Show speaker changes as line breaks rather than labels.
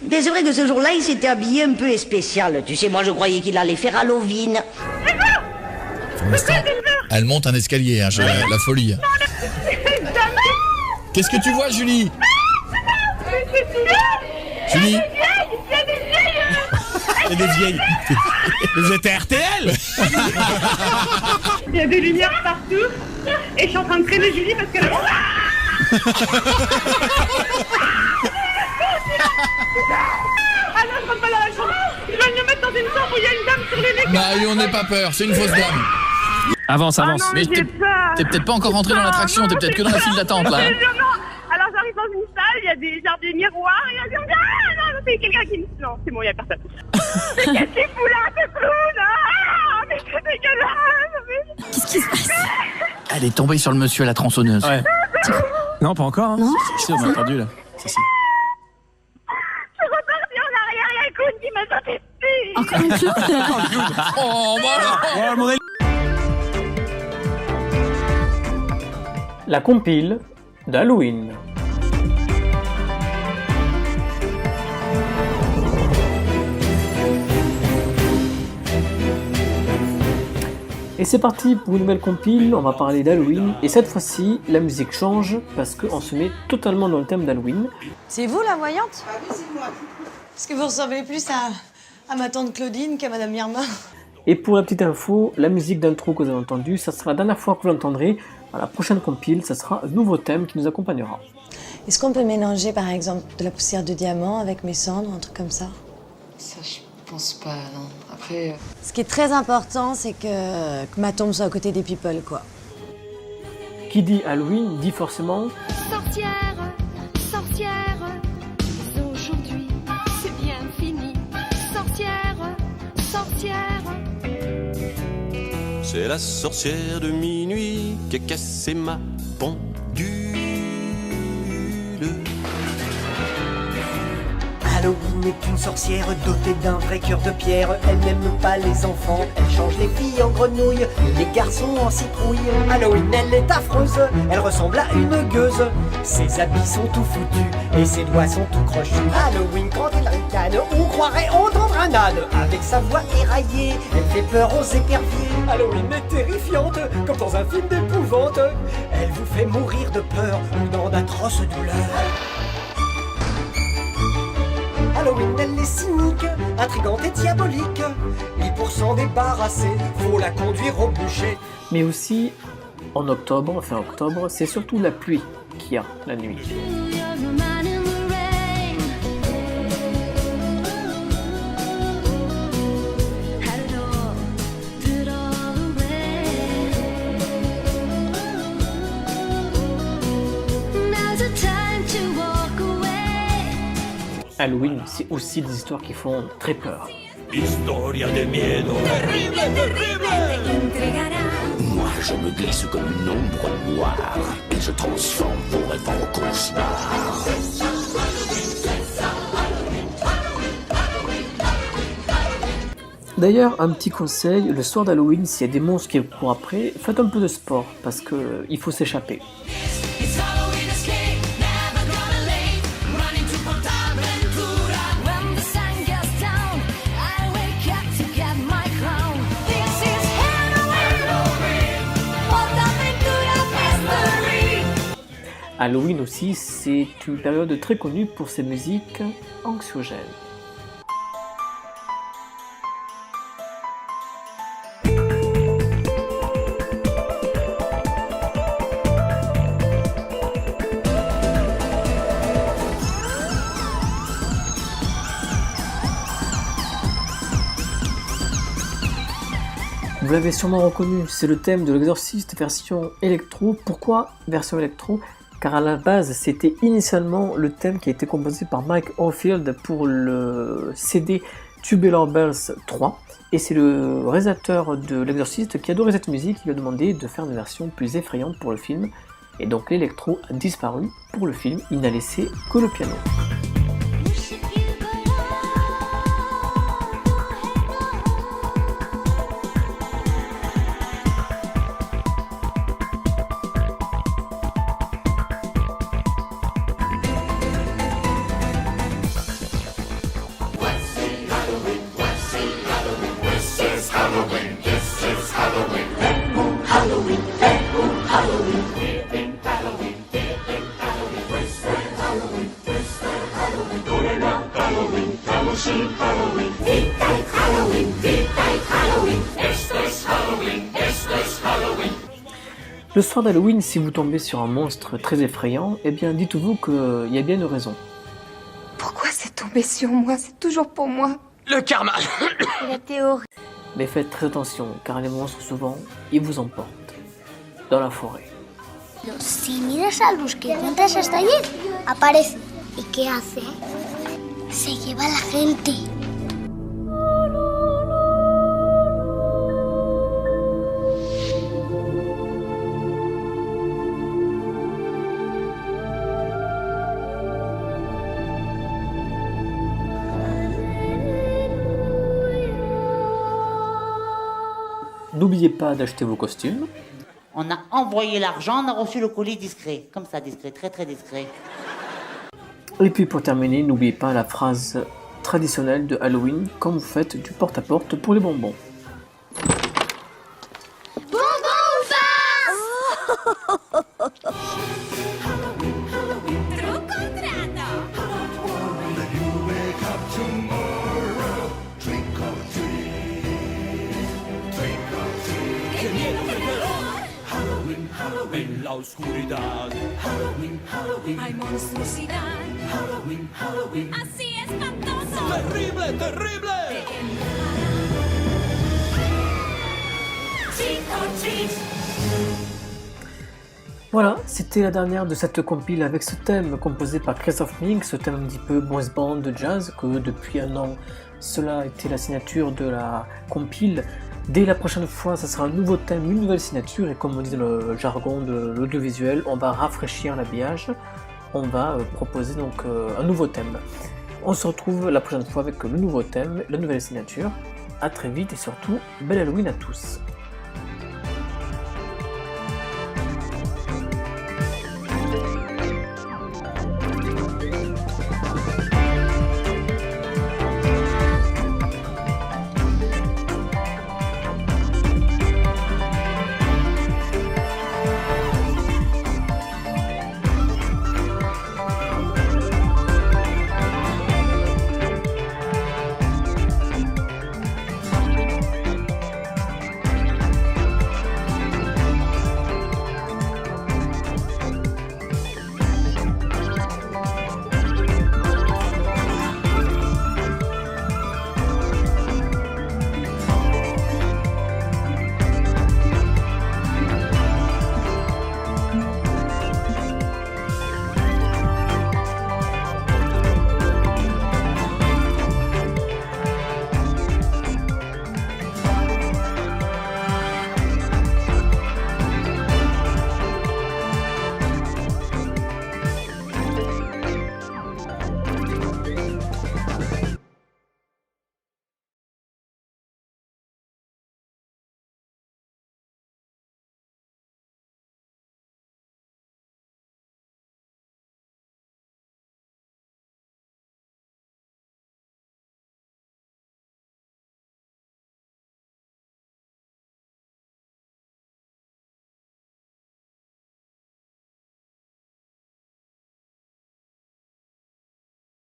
Mais c'est vrai que ce jour-là, il s'était habillé un peu spécial. Tu sais, moi, je croyais qu'il allait faire Halloween.
Pour l'instant, elle monte un escalier, hein, la folie. Qu'est-ce que tu vois, Julie? Julie?
Il y a des vieilles. Vous êtes à RTL?
Il y a des lumières partout. Et je suis en train de traîner Julie parce qu'elle... Ah non, je rentre pas dans la chambre. Ils veulent me mettre dans une chambre où il y a une dame sur les legs.
Mario, n'aie pas peur, c'est une fausse dame.
Avance, avance.
Ah non,
Mais t'es peut-être pas encore rentré dans l'attraction, t'es peut-être que dans la file d'attente là.
Non. Alors j'arrive dans une salle, il y a des miroirs, il y a des... Ah non, c'est quelqu'un qui me... Non, c'est bon, il y a personne. Mais qu'est-ce qu'il fout là, ce clown? Ah, mais c'est dégueulasse.
Qu'est-ce qui se passe?
Elle est tombée sur le monsieur à la tronçonneuse.
Ouais. Non, pas encore. Hein.
Non.
Si, on a entendu là. Si.
Je suis repartie en arrière, il y a un clown qui m'a sauté dessus.
Encore un clown?
Oh, voilà.
Ouais, mon délire.
La compile d'Halloween. Et c'est parti pour une nouvelle compile, on va parler d'Halloween, et cette fois-ci, la musique change parce qu'on se met totalement dans le thème d'Halloween.
C'est vous la voyante? Ah oui, c'est moi. Parce que vous ressemblez plus à ma tante Claudine qu'à Madame Irma.
Et pour la petite info, la musique d'intro que vous avez entendue, ça sera la dernière fois que vous l'entendrez. À la prochaine compile, ça sera un nouveau thème qui nous accompagnera.
Est-ce qu'on peut mélanger par exemple de la poussière de diamant avec mes cendres, un truc comme ça?
Ça, je pense pas, non. Après...
Ce qui est très important, c'est que ma tombe soit à côté des people, quoi.
Qui dit Halloween dit forcément
Sorcière, sorcière, aujourd'hui c'est bien fini. Sorcière, sorcière.
C'est la sorcière de minuit qui a cassé ma pendule.
Halloween est une sorcière dotée d'un vrai cœur de pierre. Elle n'aime pas les enfants, elle change les filles en grenouilles et les garçons en citrouille. Halloween, elle est affreuse, elle ressemble à une gueuse. Ses habits sont tout foutus et ses doigts sont tout crochus. Halloween, quand elle ricane, on croirait entendre un âne. Avec sa voix éraillée, elle fait peur aux éperviers. Halloween est terrifiante, comme dans un film d'épouvante. Elle vous fait mourir de peur ou dans d'atroces douleurs. Halloween, elle est cynique, intrigante et diabolique. Et pour s'en débarrasser, faut la conduire au bûcher.
mais aussi en octobre, fin octobre, c'est surtout la pluie qu'il y a la nuit. Halloween, c'est aussi des histoires qui font très peur.
Historia de miedo.
Moi, je me glisse comme une ombre noire et je transforme vos rêves en cauchemars.
D'ailleurs, un petit conseil, le soir d'Halloween, s'il y a des monstres qui courent après, faites un peu de sport, parce que il faut s'échapper. Halloween aussi, c'est une période très connue pour ses musiques anxiogènes. Vous l'avez sûrement reconnu, c'est le thème de l'Exorciste version électro. Pourquoi version électro? Car à la base, c'était initialement le thème qui a été composé par Mike Oldfield pour le CD Tubular Bells 3. Et c'est le réalisateur de l'Exorciste qui adorait cette musique, qui lui a demandé de faire une version plus effrayante pour le film. Et donc l'électro a disparu pour le film, il n'a laissé que le piano. Le soir d'Halloween, si vous tombez sur un monstre très effrayant, eh bien dites-vous qu'il y a bien une raison.
Pourquoi c'est tombé sur moi? C'est toujours pour moi.
Le karma.
La théorie.
Mais faites très attention, car les monstres souvent, ils vous emportent dans la forêt.
Si miras a luz que encuentras hasta allí, aparece. ¿Y qué hace? Se lleva a la gente.
N'oubliez pas d'acheter vos costumes.
On a envoyé l'argent, on a reçu le colis discret. Comme ça, discret, très très discret.
Et puis pour terminer, n'oubliez pas la phrase traditionnelle de Halloween quand vous faites du porte-à-porte pour les bonbons.
Bonbon ou farce?
En la oscuridad. Halloween, Halloween.
Hay monstruosidad.
Halloween, Halloween.
Así espantoso.
Terrible, terrible.
Trick or treat.
Voilà, c'était la dernière de cette compile avec ce thème composé par Christophe Mink, ce thème un petit peu boys band de jazz, que depuis un an, cela était la signature de la compile. Dès la prochaine fois, ça sera un nouveau thème, une nouvelle signature, et comme on dit dans le jargon de l'audiovisuel, on va rafraîchir l'habillage, on va proposer donc un nouveau thème. On se retrouve la prochaine fois avec le nouveau thème, la nouvelle signature. À très vite et surtout, belle Halloween à tous.